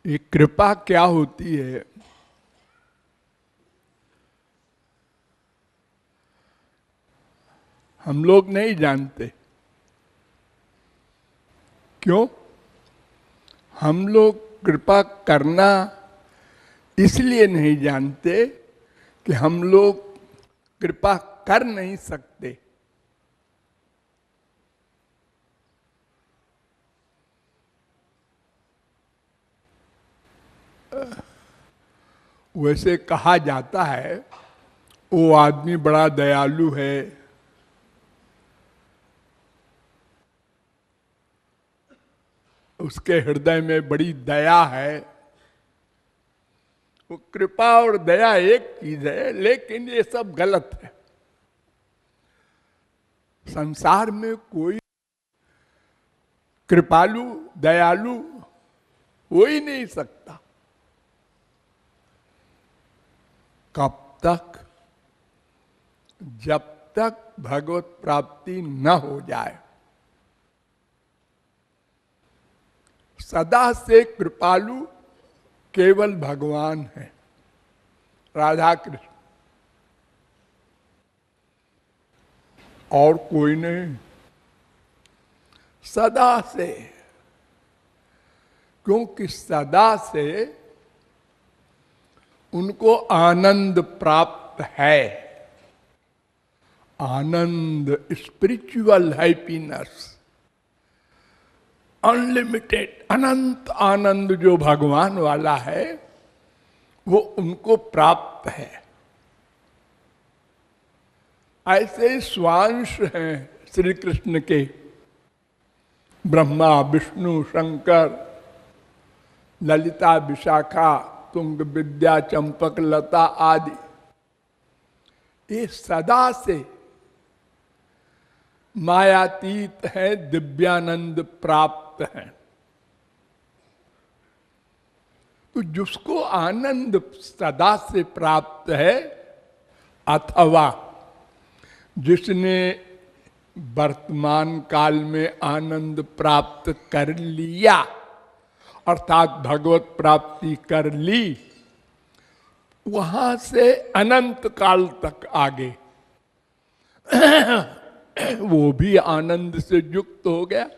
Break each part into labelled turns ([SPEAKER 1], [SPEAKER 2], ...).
[SPEAKER 1] ये कृपा क्या होती है? हम लोग नहीं जानते। क्यों? हम लोग कृपा करना इसलिए नहीं जानते कि हम लोग कृपा कर नहीं सकते। वैसे कहा जाता है वो आदमी बड़ा दयालु है, उसके हृदय में बड़ी दया है। वो कृपा और दया एक चीज है, लेकिन ये सब गलत है। संसार में कोई कृपालु दयालु हो ही नहीं सकता कब तक, जब तक भगवत प्राप्ति न हो जाए। सदा से कृपालु केवल भगवान है, राधा कृष्ण, और कोई नहीं। सदा से, क्योंकि सदा से उनको आनंद प्राप्त है। आनंद, स्पिरिचुअल हैप्पीनेस, अनलिमिटेड, अनंत आनंद जो भगवान वाला है वो उनको प्राप्त है। ऐसे स्वांश हैं श्री कृष्ण के, ब्रह्मा विष्णु शंकर, ललिता विशाखा, तुंग विद्या चंपक लता आदि, ये सदा से मायातीत है, दिव्यानंद प्राप्त है। तो जिसको आनंद सदा से प्राप्त है, अथवा जिसने वर्तमान काल में आनंद प्राप्त कर लिया, अर्थात भगवत प्राप्ति कर ली, वहां से अनंत काल तक आगे वो भी आनंद से युक्त हो गया।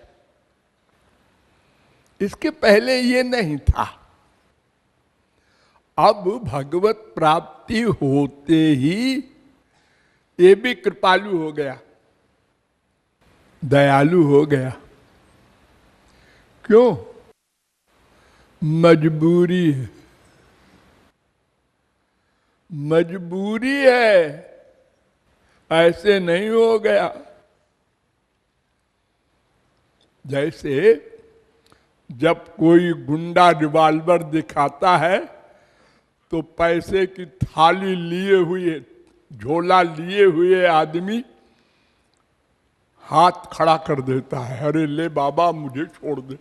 [SPEAKER 1] इसके पहले ये नहीं था। अब भगवत प्राप्ति होते ही ये भी कृपालु हो गया, दयालु हो गया। क्यों? मजबूरी है, मजबूरी है, ऐसे नहीं हो गया। जैसे जब कोई गुंडा रिवॉल्वर दिखाता है तो पैसे की थाली लिए हुए, झोला लिए हुए आदमी हाथ खड़ा कर देता है, अरे ले बाबा मुझे छोड़ दे।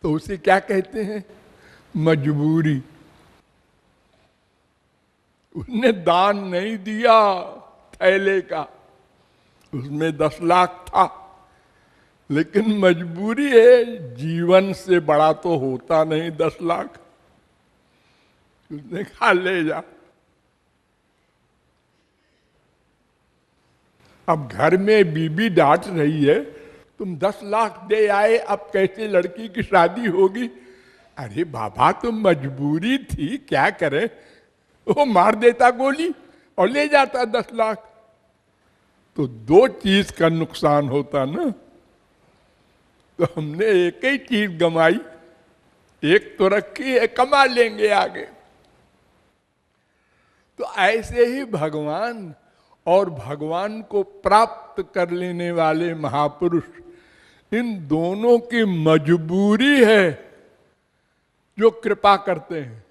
[SPEAKER 1] तो उसे क्या कहते हैं? मजबूरी। उसने दान नहीं दिया थैले का, उसमें 10 लाख था, लेकिन मजबूरी है, जीवन से बड़ा तो होता नहीं 10 लाख। उसने कहा ले जा। अब घर में बीबी डांट रही है, तुम 10 लाख दे आए, अब कैसे लड़की की शादी होगी? अरे बाबा तो मजबूरी थी, क्या करे? वो मार देता गोली और ले जाता 10 लाख। तो 2 चीज का नुकसान होता ना। तो हमने एक ही चीज गंवाई, एक तो रखी है, कमा लेंगे आगे। तो ऐसे ही भगवान और भगवान को प्राप्त कर लेने वाले महापुरुष, इन दोनों की मजबूरी है जो कृपा करते हैं।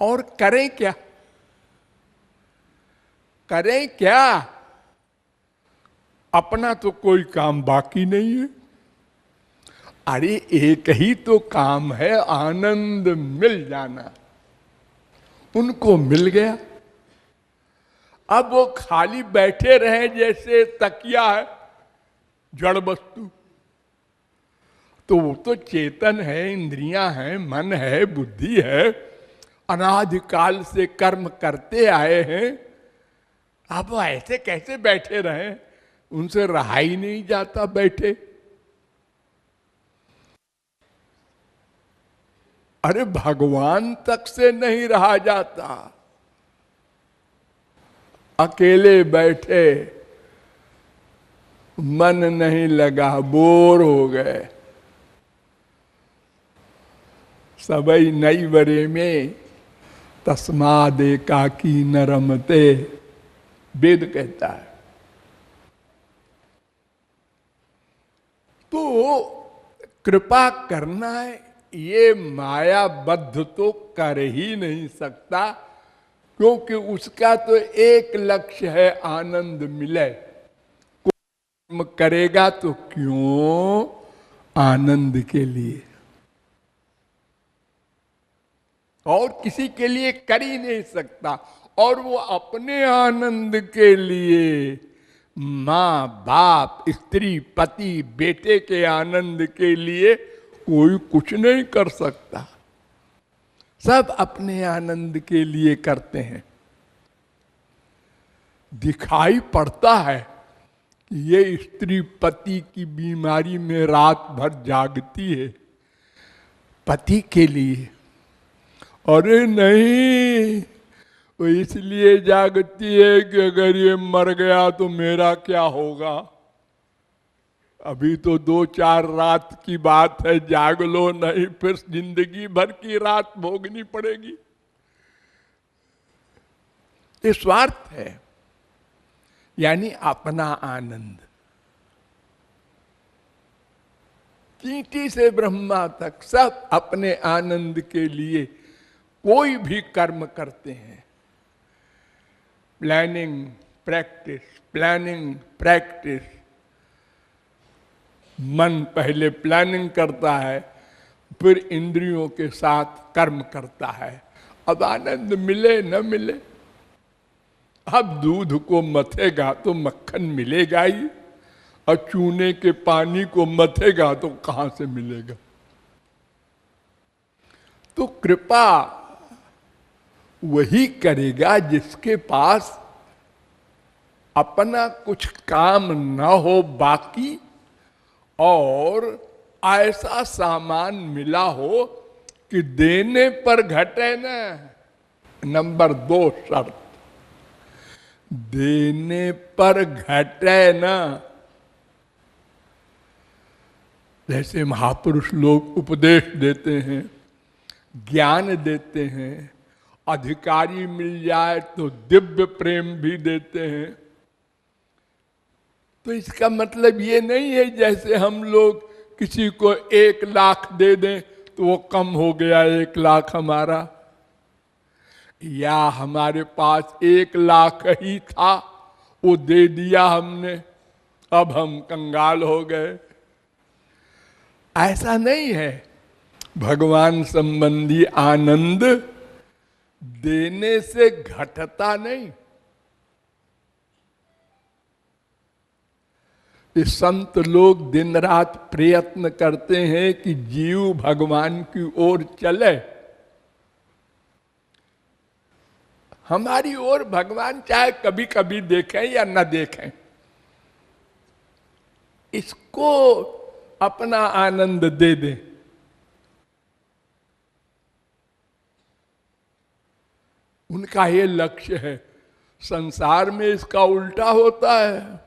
[SPEAKER 1] और करें क्या? करें क्या? अपना तो कोई काम बाकी नहीं है। अरे एक ही तो काम है, आनंद मिल जाना। उनको मिल गया। अब वो खाली बैठे रहे जैसे तकिया है, जड़ वस्तु, तो वो तो चेतन है, इंद्रियां हैं, मन है, बुद्धि है, अनादिकाल से कर्म करते आए हैं। अब वो ऐसे कैसे बैठे रहे? उनसे रहा ही नहीं जाता बैठे। अरे भगवान तक से नहीं रहा जाता। अकेले बैठे, मन नहीं लगा, बोर हो गए। सबई नई बरे में तस्माद एकाकी न रमते, वेद कहता है। तो कृपा करना है, ये मायाबद्ध तो कर ही नहीं सकता, क्योंकि उसका तो एक लक्ष्य है, आनंद मिले। कोई करेगा तो क्यों? आनंद के लिए, और किसी के लिए कर ही नहीं सकता। और वो अपने आनंद के लिए, माँ बाप, स्त्री, पति, बेटे के आनंद के लिए कोई कुछ नहीं कर सकता। सब अपने आनंद के लिए करते हैं। दिखाई पड़ता है कि ये स्त्री पति की बीमारी में रात भर जागती है पति के लिए। अरे नहीं, वो इसलिए जागती है कि अगर ये मर गया तो मेरा क्या होगा। अभी तो 2-4 रात की बात है, जाग लो, नहीं फिर जिंदगी भर की रात भोगनी पड़ेगी। ये स्वार्थ है, यानी अपना आनंद। चींटी से ब्रह्मा तक सब अपने आनंद के लिए कोई भी कर्म करते हैं। Planning practice, planning practice. मन पहले प्लानिंग करता है, फिर इंद्रियों के साथ कर्म करता है। अब आनंद मिले न मिले, अब दूध को मथेगा तो मक्खन मिलेगा ही, और चूने के पानी को मथेगा तो कहां से मिलेगा। तो कृपा वही करेगा जिसके पास अपना कुछ काम न हो बाकी, और ऐसा सामान मिला हो कि देने पर घटे न। नंबर 2 शर्त, देने पर घटे न। जैसे महापुरुष लोग उपदेश देते हैं, ज्ञान देते हैं, अधिकारी मिल जाए तो दिव्य प्रेम भी देते हैं। तो इसका मतलब ये नहीं है जैसे हम लोग किसी को 1 लाख दे दें तो वो कम हो गया 1 लाख हमारा, या हमारे पास 1 लाख ही था, वो दे दिया हमने, अब हम कंगाल हो गए। ऐसा नहीं है। भगवान संबंधी आनंद देने से घटता नहीं। इस संत लोग दिन रात प्रयत्न करते हैं कि जीव भगवान की ओर चले। हमारी ओर भगवान चाहे कभी कभी देखें या न देखें, इसको अपना आनंद दे दें। उनका ये लक्ष्य है। संसार में इसका उल्टा होता है।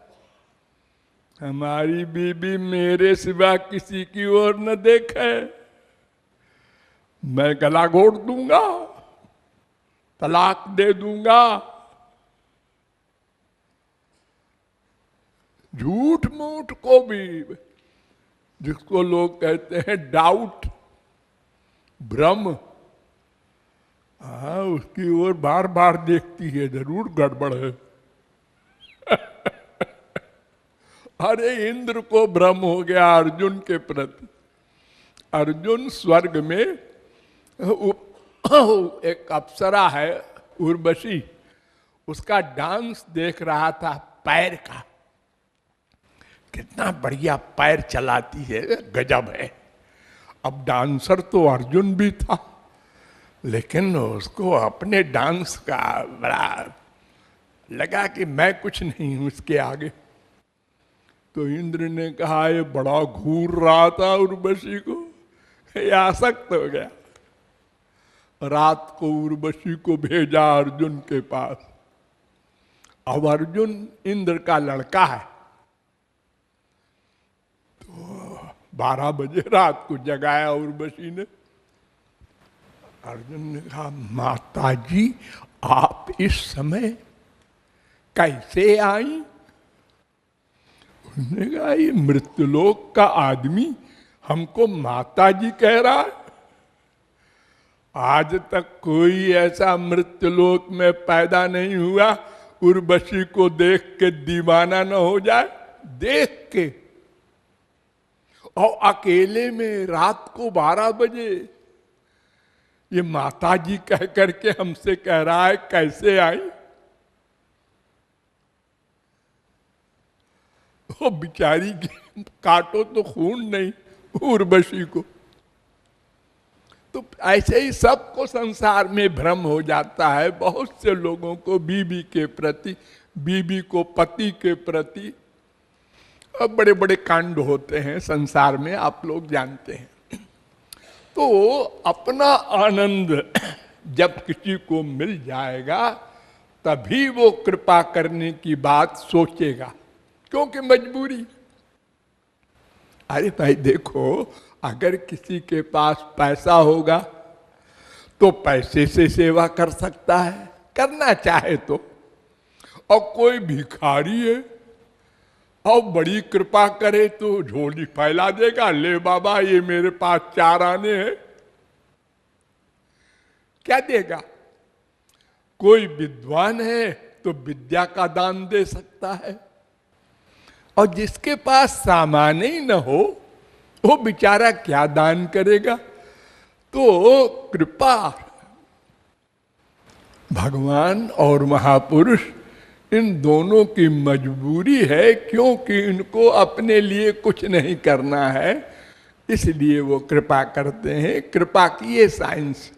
[SPEAKER 1] हमारी बीबी मेरे सिवा किसी की ओर न देखे, मैं गला घोट दूंगा, तलाक दे दूंगा। झूठ मूठ को भी, जिसको लोग कहते हैं डाउट, भ्रम, उसकी ओर बार बार देखती है, जरूर गड़बड़ है। अरे इंद्र को भ्रम हो गया अर्जुन के प्रति। अर्जुन स्वर्ग में एक अप्सरा है उर्वशी, उसका डांस देख रहा था पैर का। कितना बढ़िया पैर चलाती है, गजब है। अब डांसर तो अर्जुन भी था, लेकिन उसको अपने डांस का बड़ा लगा कि मैं कुछ नहीं हूं उसके आगे। तो इंद्र ने कहा, ये बड़ा घूर रहा था उर्वशी को, ये आसक्त हो गया। रात को उर्वशी को भेजा अर्जुन के पास। अब अर्जुन इंद्र का लड़का है, तो 12 बजे रात को जगाया उर्वशी ने। अर्जुन ने कहा, माता जी आप इस समय कैसे आई? उसने कहा, ये मृत्युलोक का आदमी हमको माता जी कह रहा है। आज तक कोई ऐसा मृत्युलोक में पैदा नहीं हुआ उर्वशी को देख के दीवाना न हो जाए। देख के और अकेले में रात को 12 बजे ये माता जी कह करके हमसे कह रहा है कैसे आई? वो बिचारी काटो तो खून नहीं उर्वशी को। तो ऐसे ही सबको संसार में भ्रम हो जाता है। बहुत से लोगों को बीवी के प्रति, बीवी को पति के प्रति अब बड़े बड़े कांड होते हैं संसार में, आप लोग जानते हैं। तो अपना आनंद जब किसी को मिल जाएगा तभी वो कृपा करने की बात सोचेगा, क्योंकि मजबूरी। अरे भाई देखो, अगर किसी के पास पैसा होगा तो पैसे से सेवा कर सकता है, करना चाहे तो। और कोई भिखारी है और बड़ी कृपा करे तो झोली फैला देगा, ले बाबा ये मेरे पास 4 आने हैं, क्या देगा? कोई विद्वान है तो विद्या का दान दे सकता है, और जिसके पास सामान ही न हो वो बेचारा क्या दान करेगा? तो कृपा भगवान और महापुरुष इन दोनों की मजबूरी है, क्योंकि इनको अपने लिए कुछ नहीं करना है, इसलिए वो कृपा करते हैं। कृपा की ये साइंस